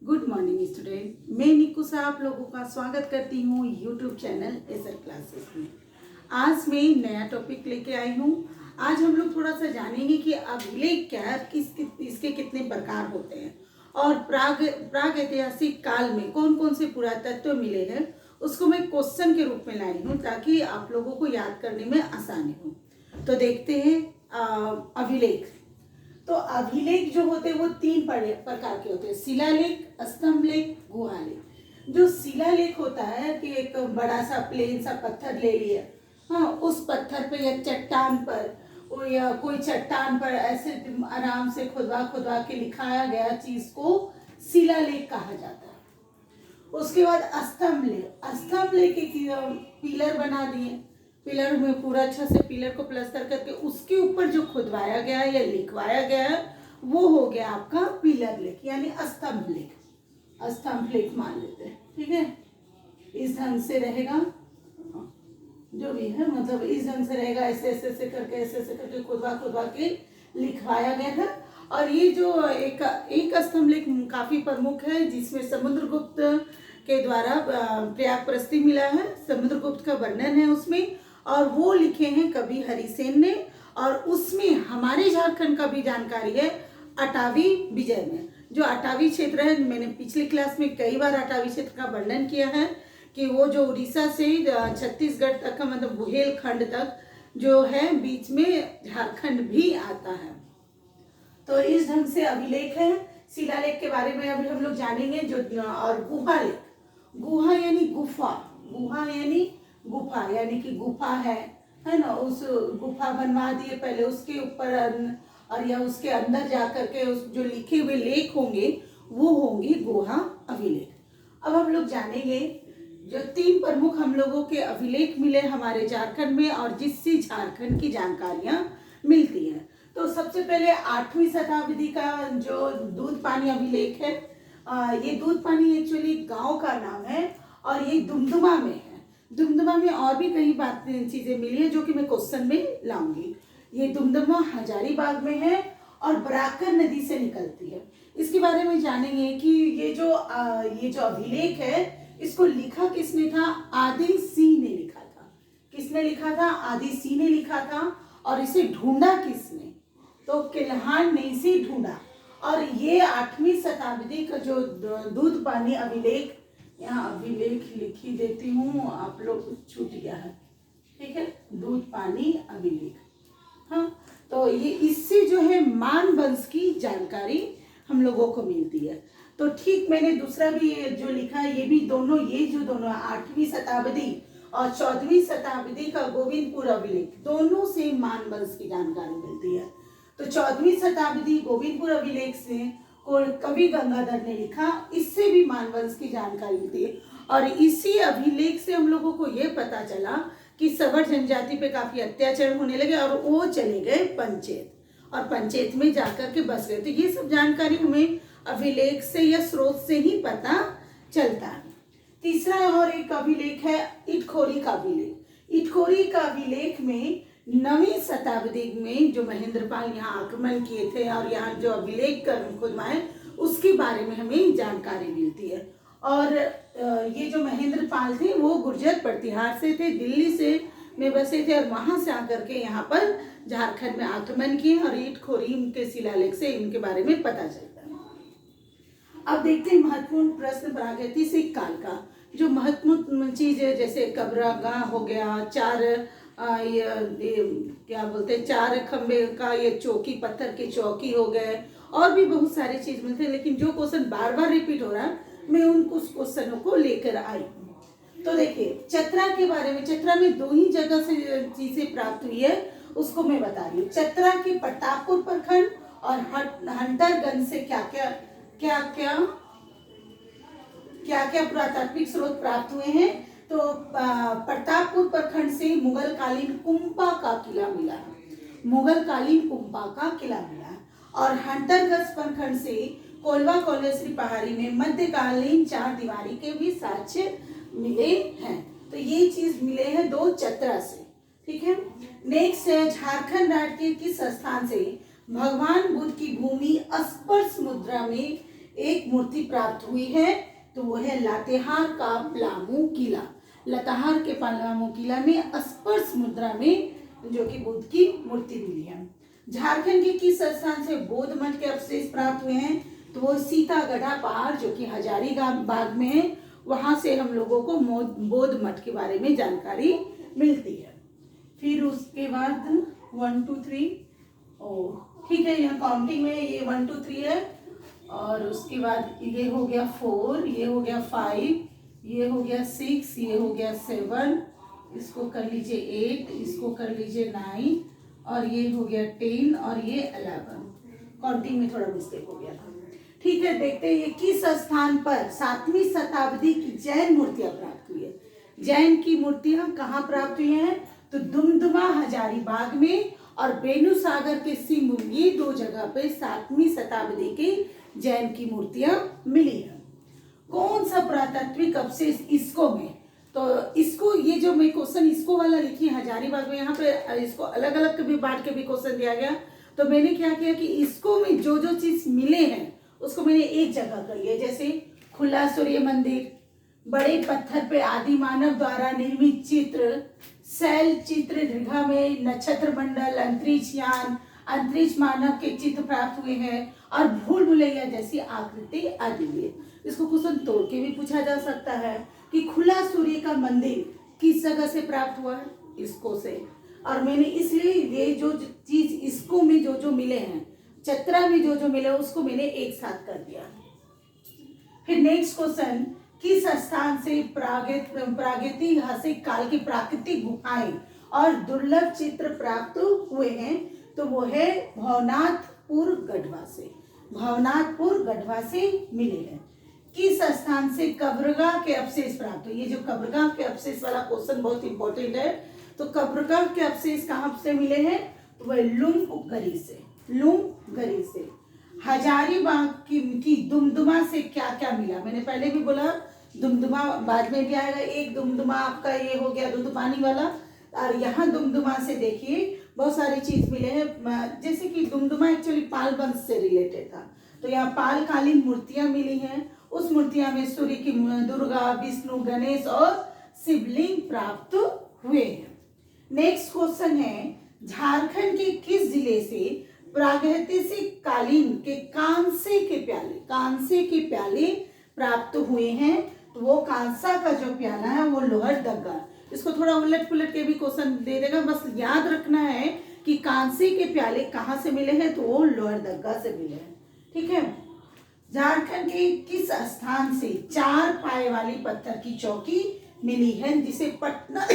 Good morning student. मैं निकुसा आप लोगों का स्वागत करती हूँ यूट्यूब चैनल एसर क्लासेस में। आज मैं नया टॉपिक लेके आई हूँ। आज हम लोग थोड़ा सा जानेंगे कि अभिलेख क्या है, इसके कितने प्रकार होते हैं और प्राग ऐतिहासिक काल में कौन कौन से पुरातत्व मिले हैं, उसको मैं क्वेश्चन के रूप में लाई हूँ ताकि आप लोगों को याद करने में आसानी हो। तो देखते हैं अभिलेख। तो अभिलेख जो होते हैं वो तीन प्रकार के होते हैं, शिलालेख, स्तंभलेख, गुहालेख। जो शिलालेख होता है कि एक बड़ा सा प्लेन सा पत्थर ले लिया, हाँ, उस पत्थर पे या चट्टान पर या कोई चट्टान पर ऐसे आराम से खुदवा के लिखाया गया चीज को शिलालेख कहा जाता है। उसके बाद स्तंभलेख एक पिलर बना दिए, पिलर में पूरा अच्छा से पिलर को प्लास्टर करके उसके ऊपर जो खुदवाया गया है या लिखवाया गया है वो हो गया आपका पिलर लेख यानी स्तंभ लेख मान लेते हैं। ठीक है, इस ढंग से रहेगा, जो भी है मतलब इस ढंग से रहेगा, ऐसे करके खुदवा के लिखवाया गया है। और ये जो एक स्तंभ लेख काफी प्रमुख है जिसमें समुद्रगुप्त के द्वारा प्रयागप्रस्ती मिला है, समुद्रगुप्त का वर्णन है उसमें, और वो लिखे हैं कवि हरिसेन ने। और उसमें हमारे झारखंड का भी जानकारी है अटावी विजय में। जो अटावी क्षेत्र है, मैंने पिछले क्लास में कई बार अटावी क्षेत्र का वर्णन किया है कि वो जो उड़ीसा से छत्तीसगढ़ तक का मतलब बुंदेलखंड तक जो है, बीच में झारखंड भी आता है। तो इस ढंग से अभिलेख है। शिलालेख के बारे में अभी हम लोग जानेंगे। जो और गुहालेख, गुहा यानी गुफा, गुफा यानी कि गुफा है ना, उस गुफा बनवा दिए पहले, उसके ऊपर और या उसके अंदर जाकर के उस जो लिखे हुए लेख होंगे वो होंगे गुहा अभिलेख। अब हम लोग जानेंगे जो तीन प्रमुख हम लोगों के अभिलेख मिले हमारे झारखंड में और जिससे झारखंड की जानकारियां मिलती हैं। तो सबसे पहले 8वीं शताब्दी का जो दूध पानी अभिलेख है, ये दूध पानी एक्चुअली गांव का नाम है और ये दुमदुमा में है। दुमदुमा में और भी कई चीजें मिली है जो कि मैं क्वेश्चन में लाऊंगी। ये दुमदुमा हजारीबाग में है और बराकर नदी से निकलती है। इसके बारे में जानेंगे कि ये जो अभिलेख है इसको लिखा किसने था? आदि सिंह ने लिखा था। किसने लिखा था? आदि सिंह ने लिखा था। और इसे ढूंढा किसने? तो किल्हान ने इसे ढूंढा। और ये 8वीं शताब्दी का जो दूध पानी अभिलेख, यहाँ अभिलेख लिखी देती हूँ, आप लोग छूट गया है, ठीक है, दूध पानी अभिलेख। हाँ, तो ये इससे जो है मान वंश की जानकारी हम लोगों को मिलती है। तो ठीक मैंने दूसरा भी जो लिखा है, ये भी दोनों 8वीं शताब्दी और 14वीं शताब्दी का गोविंदपुर अभिलेख, दोनों से मान वंश की जानकारी मिलती है। तो 14वीं शताब्दी गोविंदपुर अभिलेख से कवि गंगाधर ने लिखा, इससे भी मान वंश की जानकारी मिलती है। और इसी अभिलेख से हम लोगों को यह पता चला कि सवर्ण जनजाति पे काफी अत्याचार होने लगे और वो चले गए पंचेत, और पंचेत में जाकर के बस गए। तो ये सब जानकारी हमें अभिलेख से या स्रोत से ही पता चलता है। तीसरा और एक अभिलेख है इटखोरी का अभिलेख। इटखोरी का अभिलेख में 9वीं शताब्दी में जो महेंद्रपाल यहाँ आक्रमण किए थे और यहाँ जो अभिलेख कर खुदवाए उसके बारे में हमें जानकारी मिलती है। और ये जो महेंद्रपाल थे वो गुर्जर प्रतिहार से थे, दिल्ली से में बसे थे और वहां से आकर के यहाँ पर झारखंड में आक्रमण किए और इटखोरी के शिलालेख से इनके बारे में पता चलता है। अब देखते हैं महत्वपूर्ण प्रश्न प्रागैतिहासिक काल का। जो महत्वपूर्ण चीज है जैसे कब्रगाह हो गया, क्या बोलते हैं, 4 खंबे का ये चौकी, पत्थर की चौकी हो गए, और भी बहुत सारी चीज मिलते हैं। लेकिन जो क्वेश्चन बार बार रिपीट हो रहा है मैं उन कुछ क्वेश्चनों को लेकर आई हूँ। तो देखिए चतरा के बारे में, चतरा में 2 ही जगह से चीजें प्राप्त हुई है उसको मैं बता रही हूँ। चतरा के प्रतापपुर प्रखंड और हंटरगंज से क्या क्या पुरातात्विक स्रोत प्राप्त हुए हैं। तो प्रतापपुर प्रखंड से मुगल कालीन कुंपा का किला मिला, और हंटरगंज प्रखंड से कोलवा कोलेश्वरी पहाड़ी में मध्यकालीन 4 दीवारी के भी साक्ष्य मिले हैं। तो ये चीज मिले हैं 2 चतरा से। ठीक है, नेक्स्ट है झारखंड राज्य के किस स्थान से भगवान बुद्ध की भूमि स्पर्श मुद्रा में एक मूर्ति प्राप्त हुई है, तो वो है लातेहार का पलामू किला। लातेहार के पलामू किला में स्पर्श मुद्रा में जो कि बुद्ध की मूर्ति मिली है। झारखंड के किस स्थान से बौद्ध मठ के अवशेष प्राप्त हुए हैं, तो वो सीतागढ़ा पहाड़ जो कि हजारीबाग में है, वहां से हम लोगों को बौद्ध मठ के बारे में जानकारी मिलती है। फिर उसके बाद 1 2 3, ठीक है, यहाँ काउंटिंग में ये 1 2 3 है, और उसके बाद ये हो गया 4, ये हो गया 5, ये हो गया 6, ये हो गया 7, इसको कर लीजिए 8, इसको कर लीजिए 9, और ये हो गया 10, और ये 11। काउंटिंग में थोड़ा मिस्टेक हो गया था। ठीक है, देखते हैं ये किस स्थान पर 7वीं शताब्दी की जैन मूर्तियां प्राप्त हुई है। जैन की मूर्तियां कहाँ प्राप्त हुई हैं, तो दुमदुमा हजारीबाग में और बेनुसागर के सिंहभूम, ये 2 जगह पे 7वीं शताब्दी की जैन की मूर्तियां मिली हैं। कौन सा पुरातात्विक अवशेष इसको में, तो इसको, ये जो मैं क्वेश्चन इसको वाला लिखी हजारीबाग में, यहाँ पे इसको अलग अलग भी बांट के भी क्वेश्चन दिया गया, तो मैंने क्या किया कि इसको में जो जो चीज मिले हैं उसको मैंने एक जगह कर लिया। जैसे खुला सूर्य मंदिर, बड़े पत्थर पे आदि मानव द्वारा निर्मित चित्र, शैल चित्र दीर्घा में, नक्षत्र मंडल, अंतरिक्ष यान, अंतरिक्ष मानव के चित्र प्राप्त हुए हैं, और भूल भुलैया जैसी आकृति आदि हुई। इसको क्वेश्चन तोड़ के भी पूछा जा सकता है कि खुला सूर्य का मंदिर किस जगह से प्राप्त हुआ है, इसको से, और मैंने इसलिए ये जो चीज इसको में जो जो मिले हैं, चतरा में जो जो मिले उसको मैंने एक साथ कर दिया। फिर नेक्स्ट क्वेश्चन, किस स्थान से प्रागैतिहासिक काल की प्राकृतिक गुफाएं और दुर्लभ चित्र प्राप्त हुए हैं, तो वो है भवनाथपुर गढ़वा से। भवनाथपुर गढ़वा से मिले हैं। किस स्थान से कब्रगाह के अवशेष प्राप्त हुए, ये जो कब्रगाह के अवशेष वाला क्वेश्चन बहुत इंपॉर्टेंट है। तो कब्रगाह के अवशेष कहाँ से मिले हैं, तो वह लुम्बगरी से, लुम्बगरी से। हजारीबाग की दुमदुमा से क्या क्या मिला, मैंने पहले भी बोला दुमदुमा बाद में भी आएगा। एक दुमदुमा आपका ये हो गया दुदुपानी वाला, और यहाँ दुमदुमा से देखिए बहुत सारी चीज मिले हैं। जैसे कि दुमदुमा एक्चुअली पाल वंश से रिलेटेड था, तो यहाँ पाल कालीन मूर्तियां मिली हैं। उस मूर्तियां में सूर्य की, दुर्गा, विष्णु, गणेश और शिवलिंग प्राप्त हुए हैं। नेक्स्ट क्वेश्चन है, झारखंड के किस जिले से प्रागैतिहासिक कालीन के कांसे के प्याले प्राप्त हुए हैं, तो वो कांसा का जो प्याला है वो लोहरदगा। इसको थोड़ा उलट पुलट के भी क्वेश्चन दे देगा, बस याद रखना है कि कांसे के प्याले कहाँ से मिले हैं, तो वो लोहरदगा से मिले हैं। ठीक है, झारखंड के किस स्थान से 4 पाए वाली पत्थर की चौकी मिली है, जिसे पटना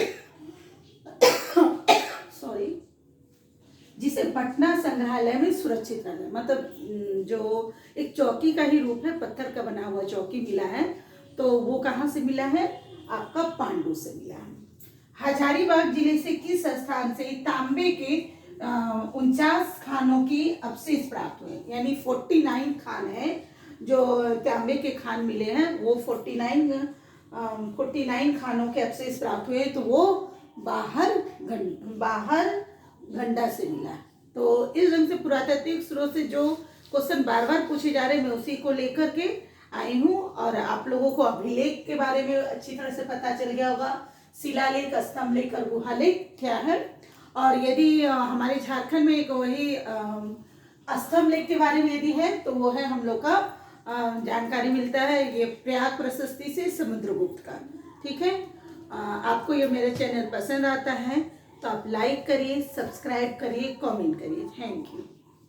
जिसे पटना संग्रहालय में सुरक्षित रखा, मतलब जो एक चौकी का ही रूप है, पत्थर का बना हुआ चौकी मिला है, तो वो कहाँ से मिला है, आपका पांडु से मिला है। हजारीबाग जिले से किस स्थान से तांबे के 49 खानों की अवशेष प्राप्त हुए, यानी 49 खान है जो तांबे के खान मिले हैं, वो 49 खानों के अवशेष प्राप्त हुए, तो वो बाहर गंडा से मिला। तो इस ढंग से पुरातात्विक स्रोत से जो क्वेश्चन बार बार पूछे जा रहे हैं, मैं उसी को लेकर के आई हूँ, और आप लोगों को अभिलेख के बारे में अच्छी तरह से पता चल गया होगा, शिलालेख, स्तंभ लेख और गुहालेख क्या है। और यदि हमारे झारखंड में एक वही स्तंभ लेख के बारे में यदि है, तो वो है हम लोग का जानकारी मिलता है ये प्रयाग प्रशस्ति से समुद्रगुप्त का। ठीक है, आपको ये मेरा चैनल पसंद आता है तो आप लाइक करिए, सब्सक्राइब करिए, कमेंट करिए। Thank you.